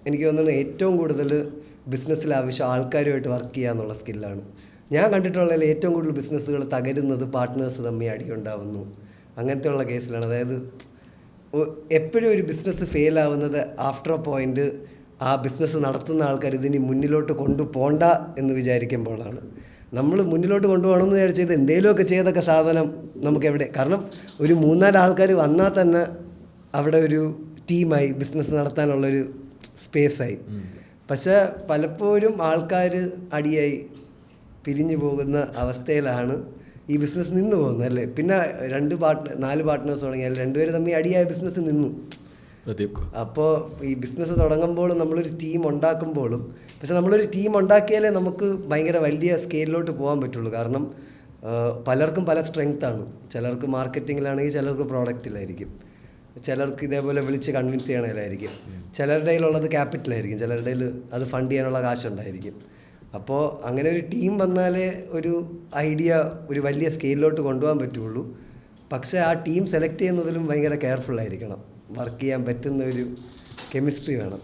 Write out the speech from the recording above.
എനിക്ക് തോന്നുന്നു ഏറ്റവും കൂടുതൽ ബിസിനസ്സിൽ ആവശ്യം ആൾക്കാരുമായിട്ട് വർക്ക് ചെയ്യുക എന്നുള്ള സ്കില്ലാണ്. ഞാൻ കണ്ടിട്ടുള്ളതിൽ ഏറ്റവും കൂടുതൽ ബിസിനസ്സുകൾ തകരുന്നത് പാർട്ട്നേഴ്സ് തമ്മിൽ അടിയുണ്ടാവുന്നു അങ്ങനത്തെയുള്ള കേസിലാണ്. അതായത് എപ്പോഴും ഒരു ബിസിനസ് ഫെയിലാവുന്നത് ആഫ്റ്റർ എ പോയിൻ്റ് ആ ബിസിനസ് നടത്തുന്ന ആൾക്കാർ ഇതിനി മുന്നിലോട്ട് കൊണ്ടുപോകണ്ട എന്ന് വിചാരിക്കുമ്പോഴാണ്. നമ്മൾ മുന്നിലോട്ട് കൊണ്ടുപോകണമെന്ന് വിചാരിച്ചത് എന്തെങ്കിലുമൊക്കെ ചെയ്തൊക്കെ സാധനം നമുക്ക് എവിടെ, കാരണം ഒരു 3-4 ആൾക്കാർ വന്നാൽ തന്നെ അവിടെ ഒരു ടീമായി ബിസിനസ് നടത്താനുള്ളൊരു സ്പേസായി. പക്ഷേ പലപ്പോഴും ആൾക്കാർ അടിയായി പിരിഞ്ഞു പോകുന്ന അവസ്ഥയിലാണ് ഈ ബിസിനസ് നിന്ന് പോകുന്നത് അല്ലേ. പിന്നെ 4 പാർട്ട്നേഴ്സ് തുടങ്ങിയാൽ 2 പേര് തമ്മിൽ അടിയായ ബിസിനസ് നിന്നു. അപ്പോൾ ഈ ബിസിനസ് തുടങ്ങുമ്പോഴും നമ്മളൊരു ടീം ഉണ്ടാക്കുമ്പോഴും, പക്ഷെ നമ്മളൊരു ടീം ഉണ്ടാക്കിയാലേ നമുക്ക് ഭയങ്കര വലിയ സ്കെയിലിലോട്ട് പോകാൻ പറ്റുള്ളൂ. കാരണം പലർക്കും പല സ്ട്രെങ്ത്താണ്. ചിലർക്ക് മാർക്കറ്റിങ്ങിലാണെങ്കിൽ ചിലർക്ക് പ്രോഡക്റ്റിലായിരിക്കും, ചിലർക്ക് ഇതേപോലെ വിളിച്ച് കൺവിൻസ് ചെയ്യണതിലായിരിക്കും, ചിലരുടെ കയ്യിലുള്ളത് ക്യാപിറ്റലായിരിക്കും, ചിലരുടെ കയ്യിൽ അത് ഫണ്ട് ചെയ്യാനുള്ള കാശുണ്ടായിരിക്കും. അപ്പോൾ അങ്ങനെ ഒരു ടീം വന്നാലേ ഒരു ഐഡിയ ഒരു വലിയ സ്കെയിലിലോട്ട് കൊണ്ടുപോകാൻ പറ്റുള്ളൂ. പക്ഷേ ആ ടീം സെലക്ട് ചെയ്യുന്നതിലും ഭയങ്കര കെയർഫുള്ളായിരിക്കണം. വർക്ക് ചെയ്യാൻ പറ്റുന്ന ഒരു കെമിസ്ട്രി വേണം.